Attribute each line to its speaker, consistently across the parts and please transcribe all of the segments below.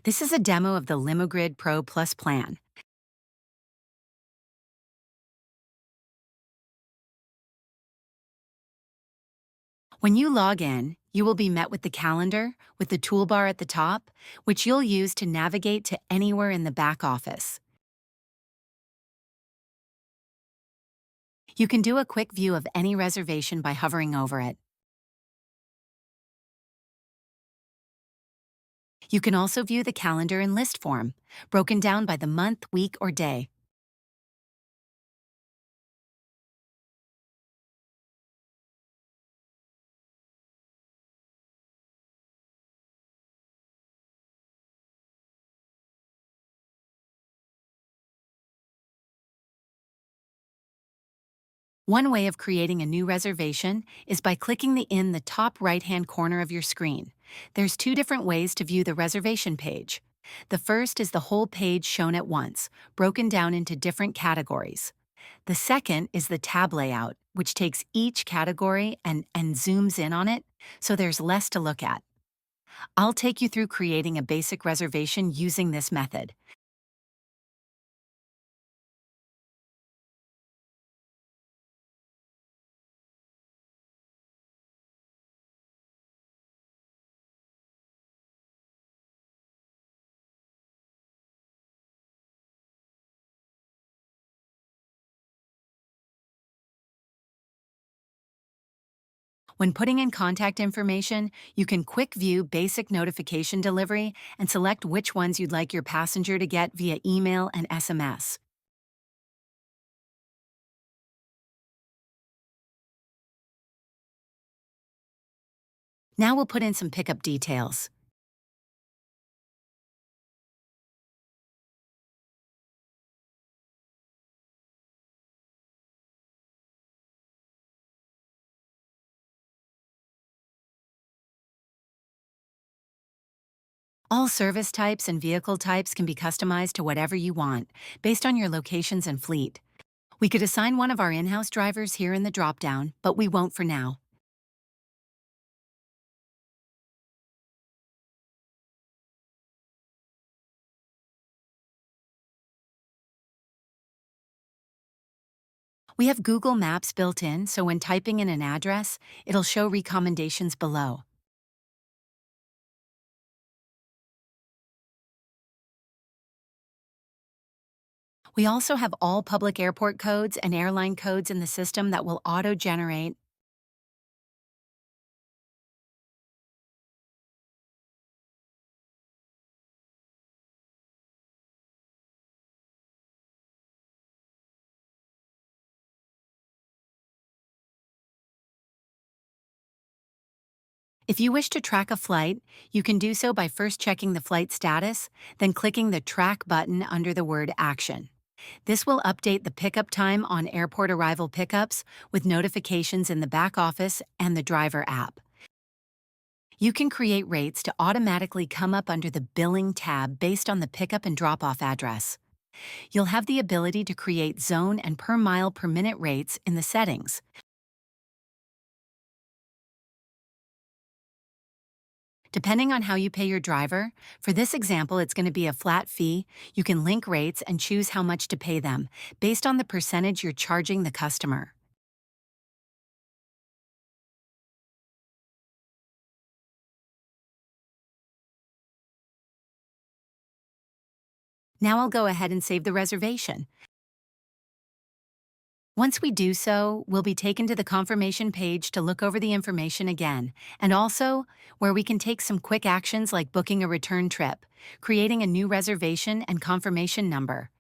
Speaker 1: This is a demo of the LimoGrid Pro Plus plan. When you log in, you will be met with the calendar with the toolbar at the top, which you'll use to navigate to anywhere in the back office. You can do a quick view of any reservation by hovering over it. You can also view the calendar in list form, broken down by the month, week, or day. One way of creating a new reservation is by clicking in the top right-hand corner of your screen. There's two different ways to view the reservation page. The first is the whole page shown at once, broken down into different categories. The second is the tab layout, which takes each category and zooms in on it, so there's less to look at. I'll take you through creating a basic reservation using this method. When putting in contact information, you can quick view basic notification delivery and select which ones you'd like your passenger to get via email and SMS. Now we'll put in some pickup details. All service types and vehicle types can be customized to whatever you want, based on your locations and fleet. We could assign one of our in-house drivers here in the dropdown, but we won't for now. We have Google Maps built in, so when typing in an address, it'll show recommendations below. We also have all public airport codes and airline codes in the system that will auto-generate. If you wish to track a flight, you can do so by first checking the flight status, then clicking the Track button under the word Action. This will update the pickup time on airport arrival pickups with notifications in the back office and the driver app. You can create rates to automatically come up under the Billing tab based on the pickup and drop-off address. You'll have the ability to create zone and per mile per minute rates in the settings. Depending on how you pay your driver, for this example, it's going to be a flat fee. You can link rates and choose how much to pay them, based on the percentage you're charging the customer. Now I'll go ahead and save the reservation. Once we do so, we'll be taken to the confirmation page to look over the information again, and also where we can take some quick actions like booking a return trip, creating a new reservation and confirmation number.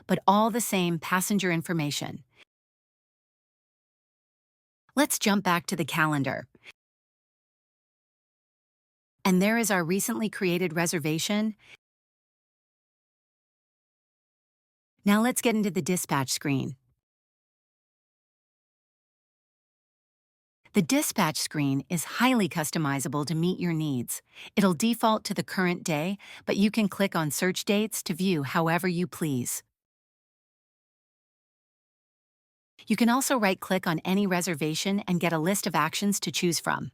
Speaker 1: But all the same passenger information. Let's jump back to the calendar. And there is our recently created reservation. Now let's get into the dispatch screen. The dispatch screen is highly customizable to meet your needs. It'll default to the current day, but you can click on search dates to view however you please. You can also right-click on any reservation and get a list of actions to choose from.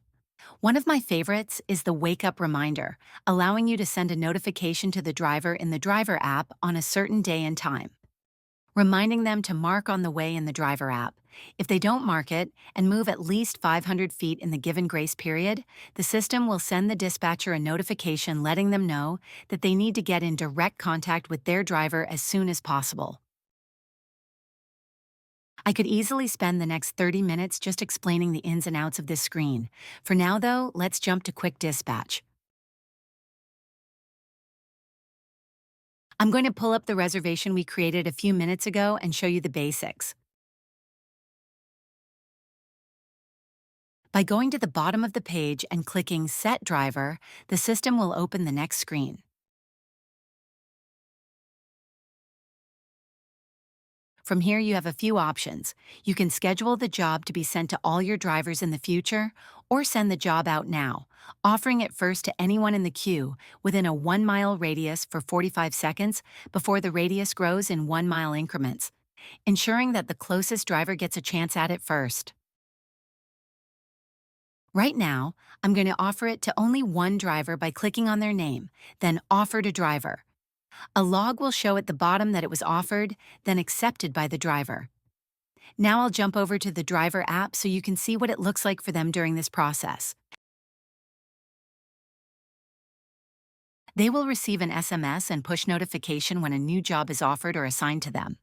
Speaker 1: One of my favorites is the wake up reminder, allowing you to send a notification to the driver in the driver app on a certain day and time, reminding them to mark on the way in the driver app. If they don't mark it and move at least 500 feet in the given grace period, the system will send the dispatcher a notification letting them know that they need to get in direct contact with their driver as soon as possible. I could easily spend the next 30 minutes just explaining the ins and outs of this screen. For now, though, let's jump to quick dispatch. I'm going to pull up the reservation we created a few minutes ago and show you the basics. By going to the bottom of the page and clicking Set Driver, the system will open the next screen. From here, you have a few options. You can schedule the job to be sent to all your drivers in the future, or send the job out now, offering it first to anyone in the queue within a 1-mile radius for 45 seconds before the radius grows in 1-mile increments, ensuring that the closest driver gets a chance at it first. Right now, I'm going to offer it to only one driver by clicking on their name, then Offer to Driver. A log will show at the bottom that it was offered, then accepted by the driver. Now I'll jump over to the driver app so you can see what it looks like for them during this process. They will receive an SMS and push notification when a new job is offered or assigned to them.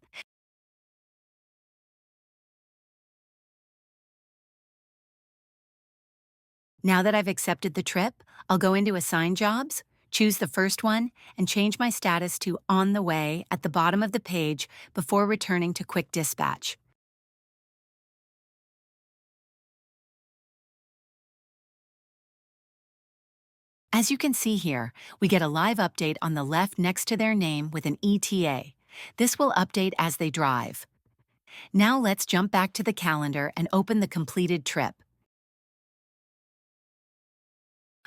Speaker 1: Now that I've accepted the trip, I'll go into Assign Jobs, choose the first one, and change my status to On the Way at the bottom of the page before returning to Quick Dispatch. As you can see here, we get a live update on the left next to their name with an ETA. This will update as they drive. Now let's jump back to the calendar and open the completed trip.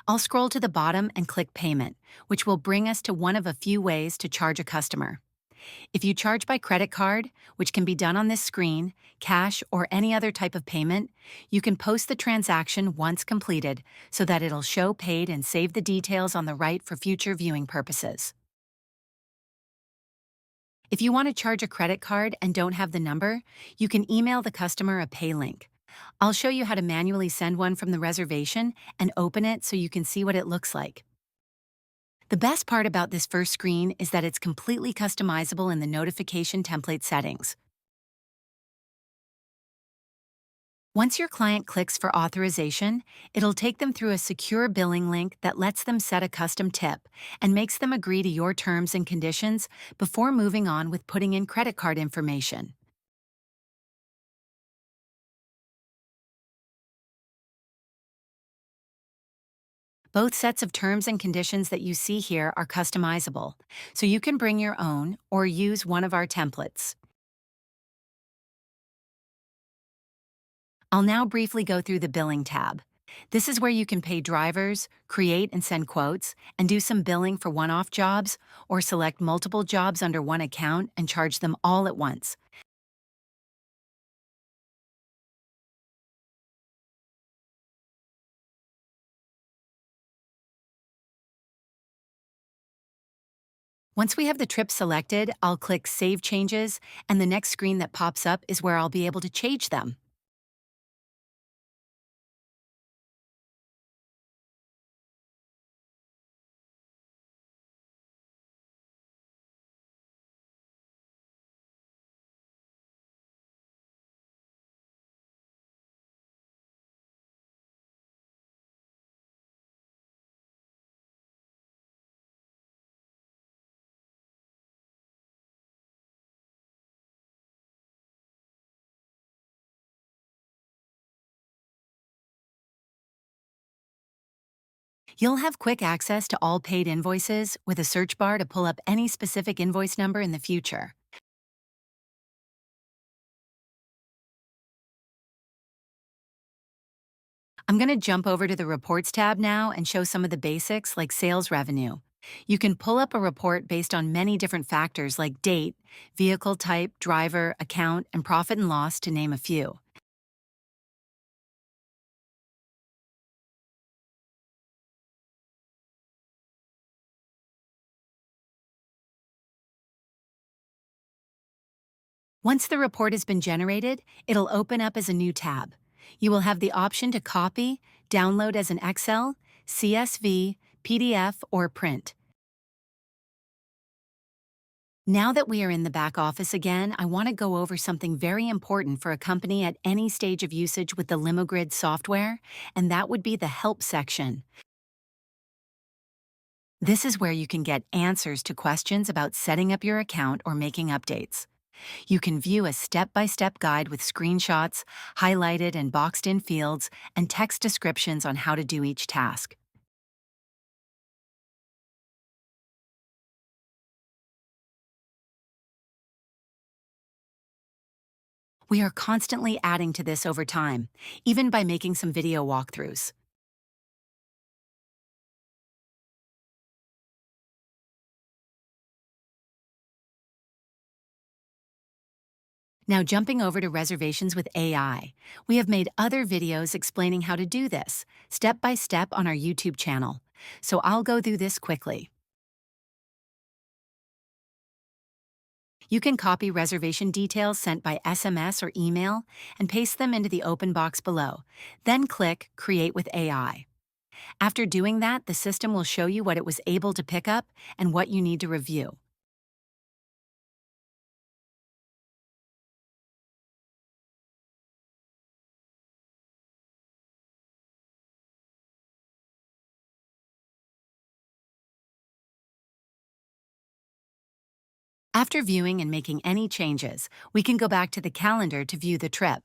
Speaker 1: I'll scroll to the bottom and click Payment, which will bring us to one of a few ways to charge a customer. If you charge by credit card, which can be done on this screen, cash, or any other type of payment, you can post the transaction once completed so that it'll show paid and save the details on the right for future viewing purposes. If you want to charge a credit card and don't have the number, you can email the customer a pay link. I'll show you how to manually send one from the reservation and open it so you can see what it looks like. The best part about this first screen is that it's completely customizable in the notification template settings. Once your client clicks for authorization, it'll take them through a secure billing link that lets them set a custom tip and makes them agree to your terms and conditions before moving on with putting in credit card information. Both sets of terms and conditions that you see here are customizable, so you can bring your own or use one of our templates. I'll now briefly go through the Billing tab. This is where you can pay drivers, create and send quotes, and do some billing for one-off jobs, or select multiple jobs under one account and charge them all at once. Once we have the trip selected, I'll click Save Changes, and the next screen that pops up is where I'll be able to change them. You'll have quick access to all paid invoices with a search bar to pull up any specific invoice number in the future. I'm going to jump over to the Reports tab now and show some of the basics like sales revenue. You can pull up a report based on many different factors like date, vehicle type, driver, account, and profit and loss, to name a few. Once the report has been generated, it'll open up as a new tab. You will have the option to copy, download as an Excel, CSV, PDF, or print. Now that we are in the back office again, I want to go over something very important for a company at any stage of usage with the LimoGrid software, and that would be the Help section. This is where you can get answers to questions about setting up your account or making updates. You can view a step-by-step guide with screenshots, highlighted and boxed-in fields, and text descriptions on how to do each task. We are constantly adding to this over time, even by making some video walkthroughs. Now jumping over to reservations with AI, we have made other videos explaining how to do this, step by step on our YouTube channel. So I'll go through this quickly. You can copy reservation details sent by SMS or email and paste them into the open box below. Then click Create with AI. After doing that, the system will show you what it was able to pick up and what you need to review. After viewing and making any changes, we can go back to the calendar to view the trip.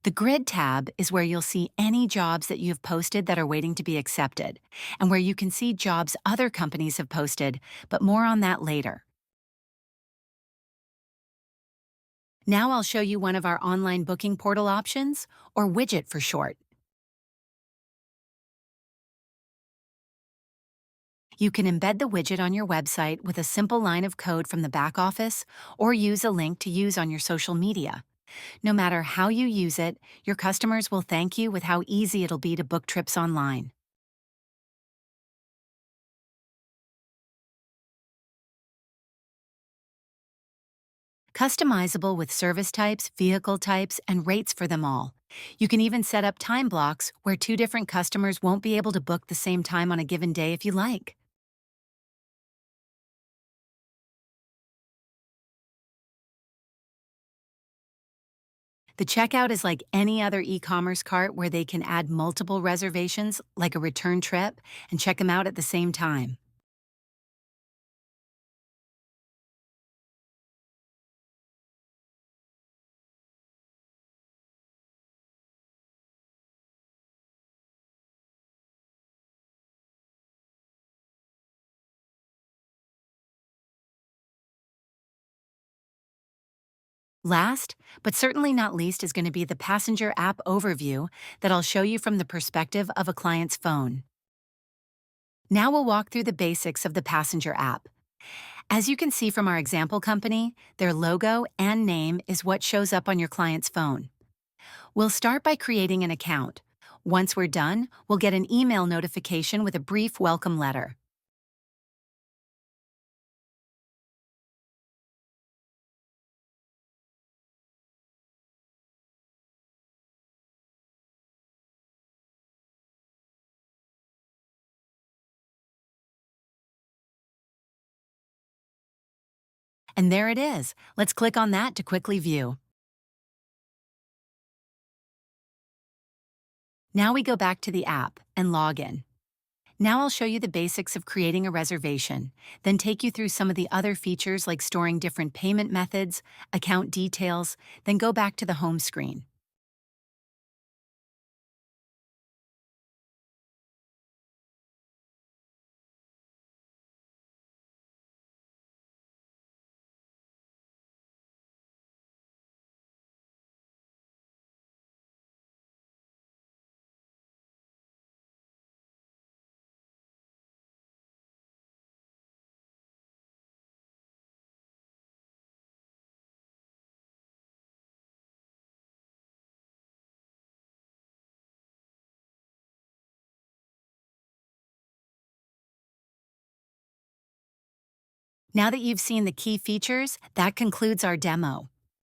Speaker 1: The Grid tab is where you'll see any jobs that you have posted that are waiting to be accepted, and where you can see jobs other companies have posted, but more on that later. Now I'll show you one of our online booking portal options, or widget for short. You can embed the widget on your website with a simple line of code from the back office, or use a link to use on your social media. No matter how you use it, your customers will thank you with how easy it'll be to book trips online. Customizable with service types, vehicle types, and rates for them all. You can even set up time blocks where two different customers won't be able to book the same time on a given day if you like. The checkout is like any other e-commerce cart where they can add multiple reservations, like a return trip, and check them out at the same time. Last, but certainly not least, is going to be the passenger app overview that I'll show you from the perspective of a client's phone. Now we'll walk through the basics of the passenger app. As you can see from our example company, their logo and name is what shows up on your client's phone. We'll start by creating an account. Once we're done, we'll get an email notification with a brief welcome letter. And there it is. Let's click on that to quickly view. Now we go back to the app and log in. Now I'll show you the basics of creating a reservation, then take you through some of the other features like storing different payment methods, account details, then go back to the home screen. Now that you've seen the key features, that concludes our demo.